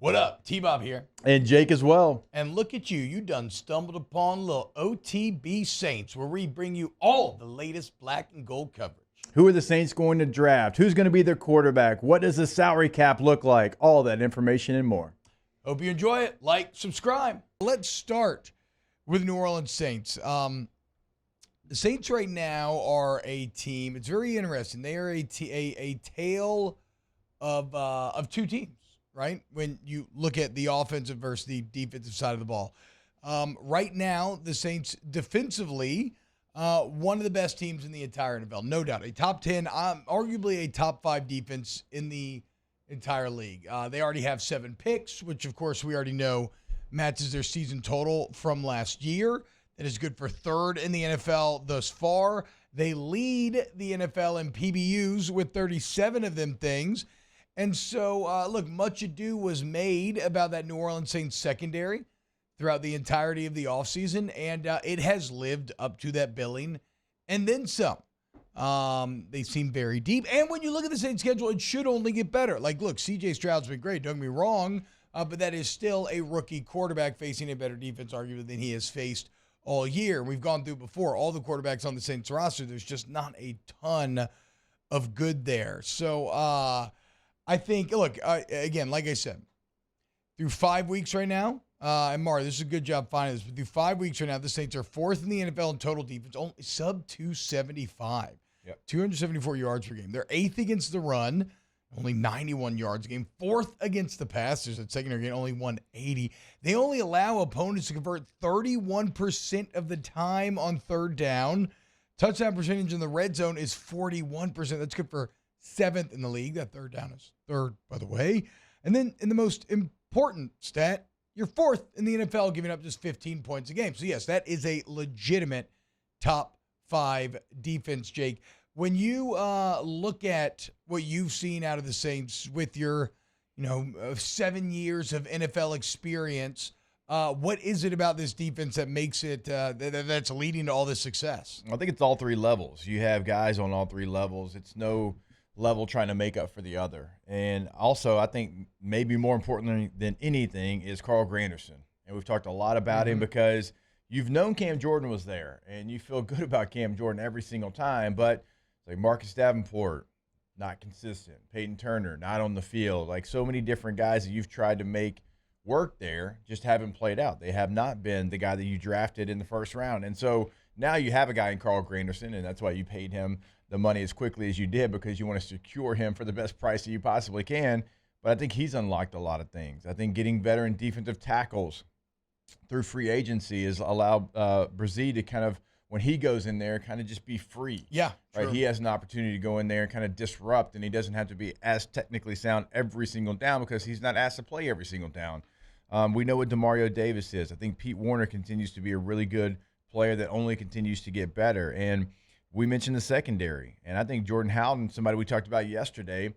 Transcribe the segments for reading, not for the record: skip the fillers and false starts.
What up? T-Bob here. And Jake as well. And look at you. You done stumbled upon little OTB Saints, where we bring you all the latest black and gold coverage. Who are the Saints going to draft? Who's going to be their quarterback? What does the salary cap look like? All that information and more. Hope you enjoy it. Like, subscribe. Let's start with New Orleans Saints. The Saints right now are a team. It's very interesting. They are a tale of two teams. Right? When you look at the offensive versus the defensive side of the ball. Right now, the Saints defensively, one of the best teams in the entire NFL. No doubt. A top 10, arguably a top 5 defense in the entire league. They already have 7 picks, which, of course, we already know matches their season total from last year. That is good for 3rd in the NFL thus far. They lead the NFL in PBUs with 37 of them things. And so, look, much ado was made about that New Orleans Saints secondary throughout the entirety of the offseason, and it has lived up to that billing and then some. They seem very deep. And when you look at the Saints schedule, it should only get better. Like, look, C.J. Stroud's been great, don't get me wrong, but that is still a rookie quarterback facing a better defense, arguably, than he has faced all year. We've gone through before. All the quarterbacks on the Saints roster, there's just not a ton of good there. So, I think, look, again, like I said, through 5 weeks right now, and Mara, this is a good job finding this, but through 5 weeks right now, the Saints are 4th in the NFL in total defense, only sub 275, 274 yards per game. They're 8th against the run, only 91 yards a game. 4th against the pass, there's that secondary game, only 180. They only allow opponents to convert 31% of the time on 3rd down. Touchdown percentage in the red zone is 41%. That's good for 7th in the league. That 3rd down is 3rd, by the way. And then in the most important stat, you're 4th in the NFL, giving up just 15 points a game. So, yes, that is a legitimate top 5 defense, Jake. When you look at what you've seen out of the Saints with your, 7 years of NFL experience, what is it about this defense that makes it that's leading to all this success? I think it's all 3 levels. You have guys on all 3 levels. It's no level trying to make up for the other. And also, I think maybe more important than anything is Carl Granderson. And we've talked a lot about him because you've known Cam Jordan was there, and you feel good about Cam Jordan every single time. But like Marcus Davenport, not consistent. Peyton Turner, not on the field. Like so many different guys that you've tried to make work there just haven't played out. They have not been the guy that you drafted in the 1st round. And so now you have a guy in Carl Granderson, and that's why you paid him the money as quickly as you did, because you want to secure him for the best price that you possibly can. But I think he's unlocked a lot of things. I think getting veteran defensive tackles through free agency has allowed Brzee to kind of, when he goes in there, kind of just be free. Yeah, right. True. He has an opportunity to go in there and kind of disrupt, and he doesn't have to be as technically sound every single down because he's not asked to play every single down. We know what Demario Davis is. I think Pete Warner continues to be a really good player that only continues to get better. And we mentioned the secondary, and I think Jordan Howden, somebody we talked about yesterday,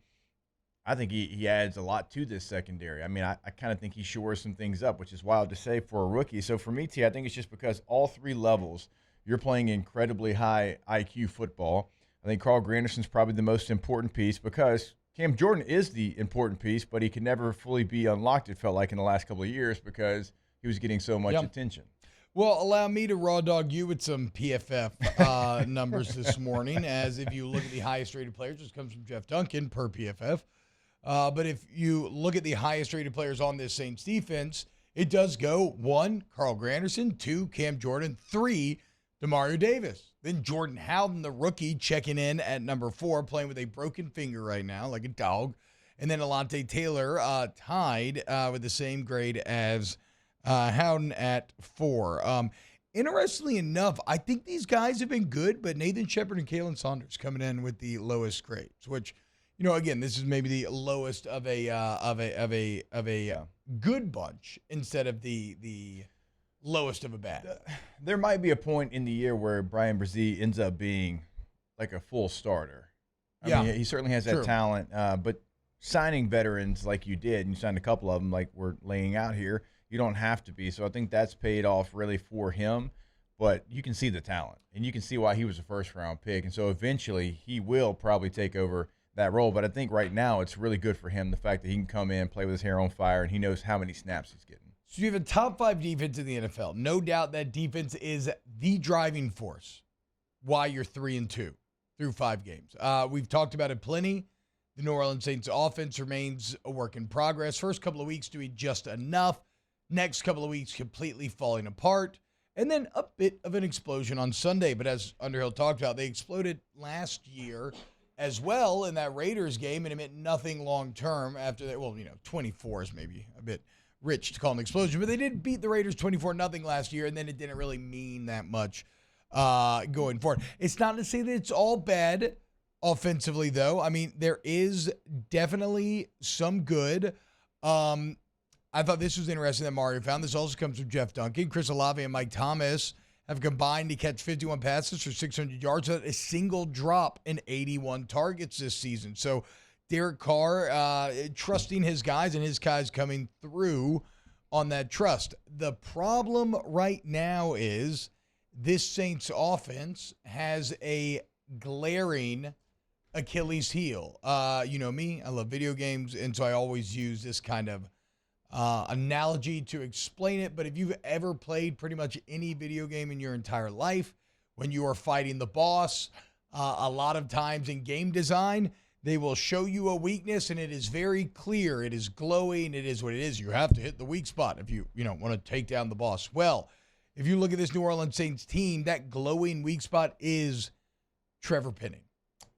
I think he adds a lot to this secondary. I mean, I kind of think he shores some things up, which is wild to say for a rookie. So for me, T, I think it's just because all 3 levels, you're playing incredibly high IQ football. I think Carl Granderson's probably the most important piece because Cam Jordan is the important piece, but he can never fully be unlocked, it felt like, in the last couple of years because he was getting so much attention. Well, allow me to raw dog you with some PFF numbers this morning, as if you look at the highest rated players, this comes from Jeff Duncan per PFF. But if you look at the highest rated players on this Saints defense, it does go 1, Carl Granderson, 2, Cam Jordan, 3, Demario Davis. Then Jordan Howden, the rookie, checking in at number 4, playing with a broken finger right now, like a dog. And then Alontae Taylor tied with the same grade as Howden at 4. Interestingly enough, I think these guys have been good, but Nathan Shepard and Kalen Saunders coming in with the lowest grades, which, again, this is maybe the lowest of a good bunch instead of the lowest of a bad. There might be a point in the year where Brian Brzee ends up being like a full starter. I mean, he certainly has that talent, but signing veterans like you did, and you signed a couple of them like we're laying out here, you don't have to be. So I think that's paid off really for him. But you can see the talent, and you can see why he was a first-round pick. And so eventually he will probably take over that role. But I think right now it's really good for him, the fact that he can come in, play with his hair on fire, and he knows how many snaps he's getting. So you have a top 5 defense in the NFL. No doubt that defense is the driving force why you're 3-2 through 5 games. We've talked about it plenty. The New Orleans Saints offense remains a work in progress. First couple of weeks doing just enough. Next couple of weeks completely falling apart. And then a bit of an explosion on Sunday. But as Underhill talked about, they exploded last year as well in that Raiders game, and it meant nothing long-term after that. Well, 24 is maybe a bit rich to call an explosion, but they did beat the Raiders 24-0 last year, and then it didn't really mean that much going forward. It's not to say that it's all bad offensively, though. I mean, there is definitely some good. I thought this was interesting that Mario found. This also comes from Jeff Duncan. Chris Olave and Mike Thomas have combined to catch 51 passes for 600 yards without a single drop in 81 targets this season. So Derek Carr trusting his guys and his guys coming through on that trust. The problem right now is this Saints offense has a glaring Achilles heel. You know me, I love video games, and so I always use this kind of analogy to explain it. But if you've ever played pretty much any video game in your entire life, when you are fighting the boss, a lot of times in game design, they will show you a weakness, and it is very clear. It is glowing. It is what it is. You have to hit the weak spot if you want to take down the boss. Well, if you look at this New Orleans Saints team, that glowing weak spot is Trevor Penning.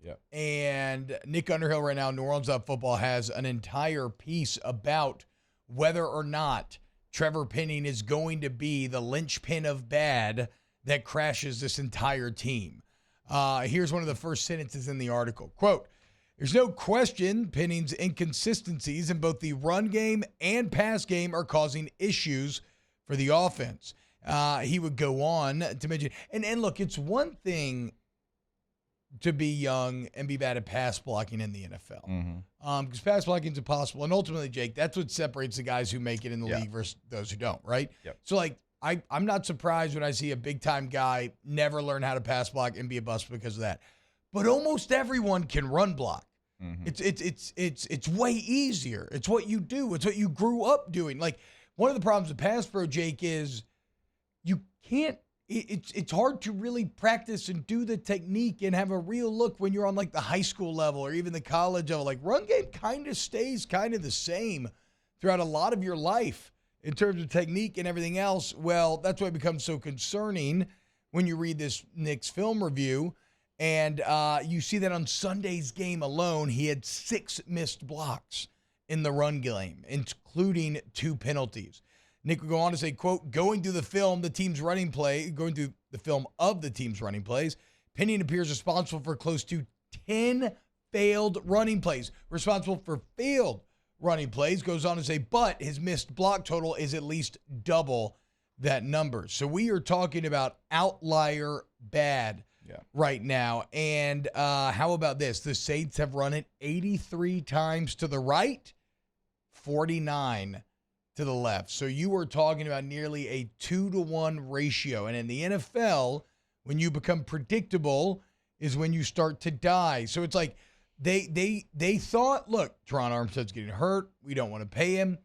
Yep. And Nick Underhill right now, New Orleans Football, has an entire piece about whether or not Trevor Penning is going to be the linchpin of bad that crashes this entire team. Here's one of the first sentences in the article. Quote, "There's no question Penning's inconsistencies in both the run game and pass game are causing issues for the offense." He would go on to mention, and look, it's one thing to be young and be bad at pass blocking in the NFL. Because pass blocking is impossible. And ultimately, Jake, that's what separates the guys who make it in the league versus those who don't, right? Yep. So, like, I'm not surprised when I see a big-time guy never learn how to pass block and be a bust because of that. But almost everyone can run block. It's way easier. It's what you do. It's what you grew up doing. Like, one of the problems with pass pro, Jake, is you can't. It's hard to really practice and do the technique and have a real look when you're on like the high school level or even the college level. Like, run game kind of stays kind of the same throughout a lot of your life in terms of technique and everything else. Well, that's why it becomes so concerning when you read this Knicks film review and you see that on Sunday's game alone, he had 6 missed blocks in the run game, including 2 penalties. Nick would go on to say, quote, going through the film of the team's running plays, Penning appears responsible for close to 10 failed running plays. Responsible for failed running plays, goes on to say, but his missed block total is at least double that number. So we are talking about outlier bad right now. And how about this? The Saints have run it 83 times to the right, 49 to the left. So you are talking about nearly a 2-to-1 ratio. And in the NFL, when you become predictable is when you start to die. So it's like they thought, look, Teron Armstead's getting hurt. We don't want to pay him.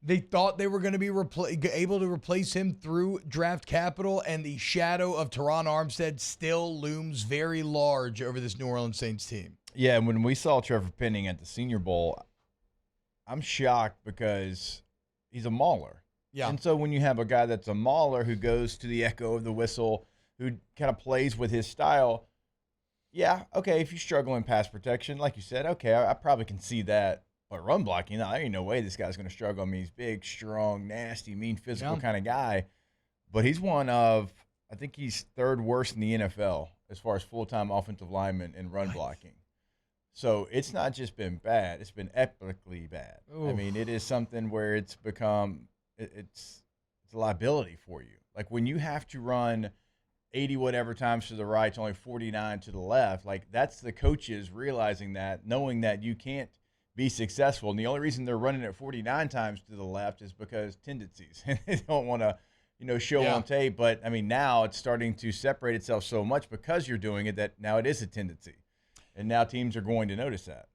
They thought they were going to be able to replace him through draft capital, and the shadow of Teron Armstead still looms very large over this New Orleans Saints team. Yeah, and when we saw Trevor Penning at the Senior Bowl, I'm shocked because he's a mauler. Yeah. And so when you have a guy that's a mauler who goes to the echo of the whistle, who kind of plays with his style, yeah, okay, if you struggle in pass protection, like you said, okay, I probably can see that. But run blocking, there ain't no way this guy's going to struggle. I mean, he's big, strong, nasty, mean, physical kind of guy. But he's one of, I think he's 3rd worst in the NFL as far as full-time offensive linemen in run blocking. So it's not just been bad; it's been epically bad. Oof. I mean, it is something where it's become it's a liability for you. Like when you have to run 80 whatever times to the right, to only 49 to the left. Like that's the coaches realizing that, knowing that you can't be successful, and the only reason they're running it 49 times to the left is because tendencies. They don't want to, show on tape. But I mean, now it's starting to separate itself so much because you're doing it that now it is a tendency. And now teams are going to notice that.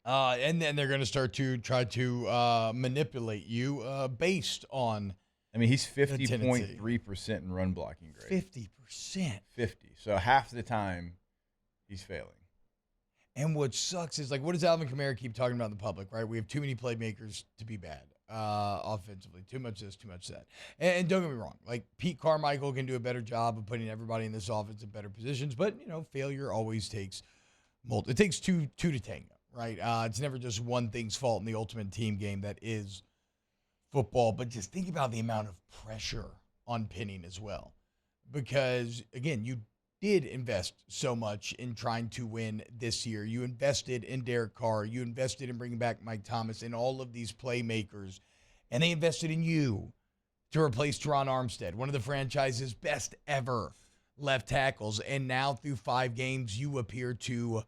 And then they're going to start to try to manipulate you based on. I mean, he's 50.3% in run blocking grade. 50%. 50. So half the time, he's failing. And what sucks is, like, what does Alvin Kamara keep talking about in the public, right? We have too many playmakers to be bad offensively. Too much this, too much that. And don't get me wrong. Like, Pete Carmichael can do a better job of putting everybody in this offense in better positions. But, failure always takes multiple. It takes two to tango, right? It's never just one thing's fault in the ultimate team game that is football. But just think about the amount of pressure on Penning as well. Because, again, you did invest so much in trying to win this year. You invested in Derek Carr. You invested in bringing back Mike Thomas and all of these playmakers. And they invested in you to replace Teron Armstead, one of the franchise's best ever left tackles. And now through 5 games, you appear to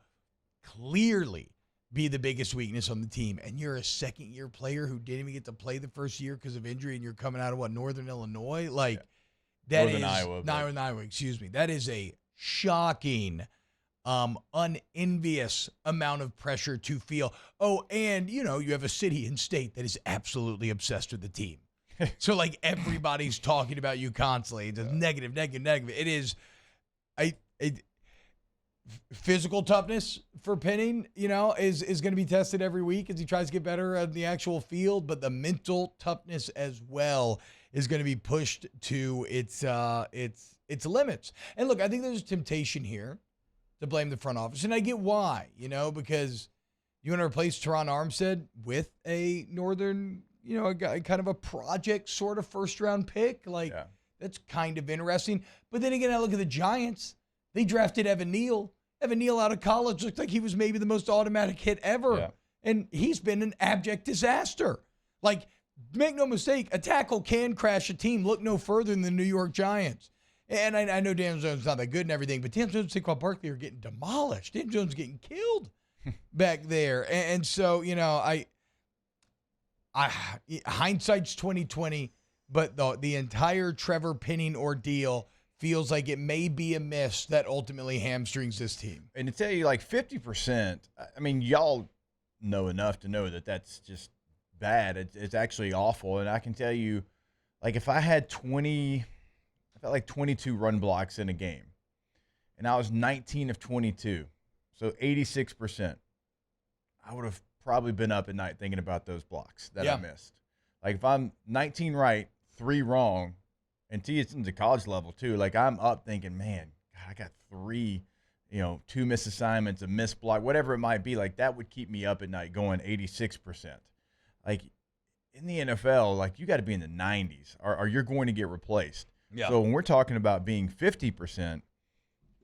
clearly be the biggest weakness on the team. And you're a second-year player who didn't even get to play the first year because of injury, and you're coming out of, Northern Illinois? Like, yeah. That Northern is Iowa, excuse me. That is a shocking, unenvious amount of pressure to feel. Oh, and, you have a city and state that is absolutely obsessed with the team. So, like, everybody's talking about you constantly. It's negative. It is physical toughness for Penning, is going to be tested every week as he tries to get better at the actual field. But the mental toughness as well is going to be pushed to its limits. And look, I think there's a temptation here to blame the front office. And I get why, because you want to replace Teron Armstead with a Northern, a guy, kind of a project sort of first-round pick. Like, That's kind of interesting. But then again, I look at the Giants. They drafted Evan Neal. Evan Neal out of college looked like he was maybe the most automatic hit ever. Yeah. And he's been an abject disaster. Like, make no mistake, a tackle can crash a team. Look no further than the New York Giants. And I know Dan Jones is not that good and everything, but Dan Jones and Saquon Barkley are getting demolished. Dan Jones is getting killed back there. And so, hindsight's 20/20, but the entire Trevor Penning ordeal feels like it may be a miss that ultimately hamstrings this team. And to tell you, like, 50%, I mean, y'all know enough to know that that's just bad. It's actually awful. And I can tell you, like, if I had 22 run blocks in a game, and I was 19 of 22, so 86%, I would have probably been up at night thinking about those blocks that I missed. Like, if I'm 19 right, 3 wrong, and it's in the college level too, like, I'm up thinking, man, God, I got 3, 2 missed assignments, a missed block, whatever it might be. Like, that would keep me up at night going 86%. Like, in the NFL, like, you got to be in the 90s or you're going to get replaced. Yeah. So when we're talking about being 50%,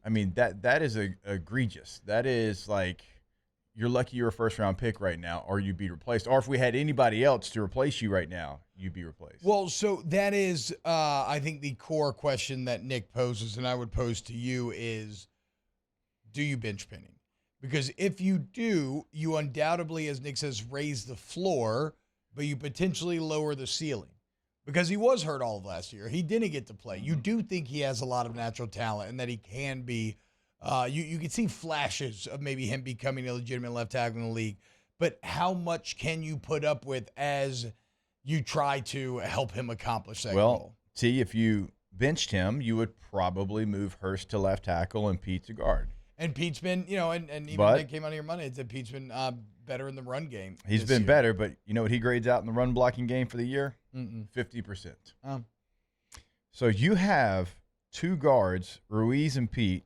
I mean, that is egregious. That is like, you're lucky you're a first-round pick right now, or you'd be replaced. Or if we had anybody else to replace you right now, you'd be replaced. Well, so that is, I think, the core question that Nick poses, and I would pose to you is, do you bench Penning? Because if you do, you undoubtedly, as Nick says, raise the floor, but you potentially lower the ceiling. Because he was hurt all of last year. He didn't get to play. You do think he has a lot of natural talent and that he can be you can see flashes of maybe him becoming a legitimate left tackle in the league. But how much can you put up with as you try to help him accomplish that goal? See, if you benched him, you would probably move Hurst to left tackle and Pete to guard. And Pete's been, and even that came out of your money, it's that Pete's been better in the run game. He's been better, but you know what he grades out in the run blocking game for the year? 50%. So you have 2 guards, Ruiz and Pete.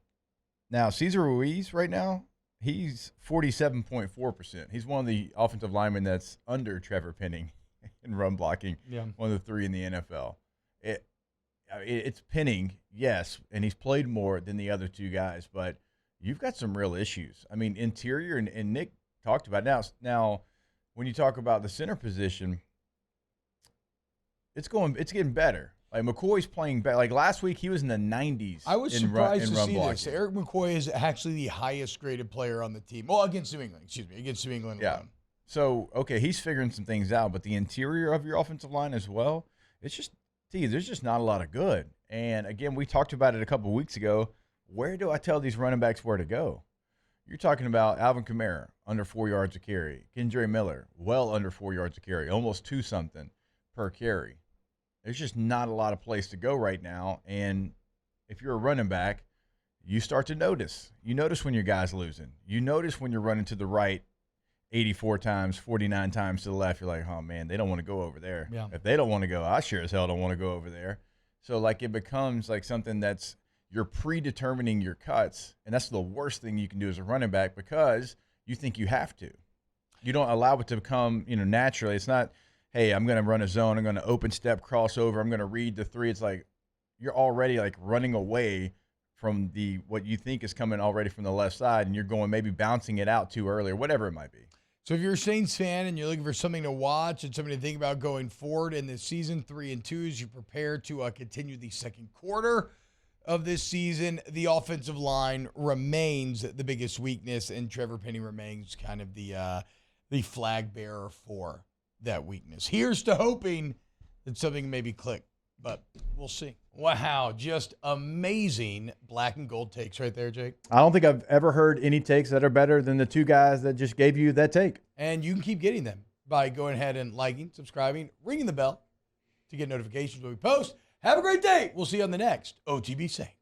Now, Cesar Ruiz right now, he's 47.4%. He's one of the offensive linemen that's under Trevor Penning in run blocking, one of the 3 in the NFL. It's Penning, yes, and he's played more than the other 2 guys, but you've got some real issues. I mean, interior, and Nick talked about it. Now, when you talk about the center position, it's getting better. Like, McCoy's playing better. Like, last week, he was in the 90s. I was surprised to see this. Eric McCoy is actually the highest graded player on the team. Well, against New England. Against New England alone. So, okay, he's figuring some things out, but the interior of your offensive line as well, there's just not a lot of good. And, again, we talked about it a couple of weeks ago. Where do I tell these running backs where to go? You're talking about Alvin Kamara, under 4 yards a carry. Kendre Miller, well under 4 yards a carry, almost 2-something per carry. There's just not a lot of place to go right now. And if you're a running back, you start to notice. You notice when your guy's losing. You notice when you're running to the right 84 times, 49 times to the left. You're like, oh, man, they don't want to go over there. Yeah. If they don't want to go, I sure as hell don't want to go over there. So, like, it becomes like something that's you're predetermining your cuts, and that's the worst thing you can do as a running back because you think you have to. You don't allow it to come, naturally. It's not, hey, I'm going to run a zone. I'm going to open step, crossover. I'm going to read the three. It's like you're already, like, running away from what you think is coming already from the left side, and you're going maybe bouncing it out too early or whatever it might be. So if you're a Saints fan and you're looking for something to watch and something to think about going forward in this season, 3-2, as you prepare to continue the second quarter of this season, the offensive line remains the biggest weakness, and Trevor Penny remains kind of the flag bearer for that weakness. Here's to hoping that something maybe click, but we'll see. Wow, just amazing black and gold takes right there, Jake. I don't think I've ever heard any takes that are better than the two guys that just gave you that take. And you can keep getting them by going ahead and liking, subscribing, ringing the bell to get notifications when we post. Have a great day. We'll see you on the next OTB Saints.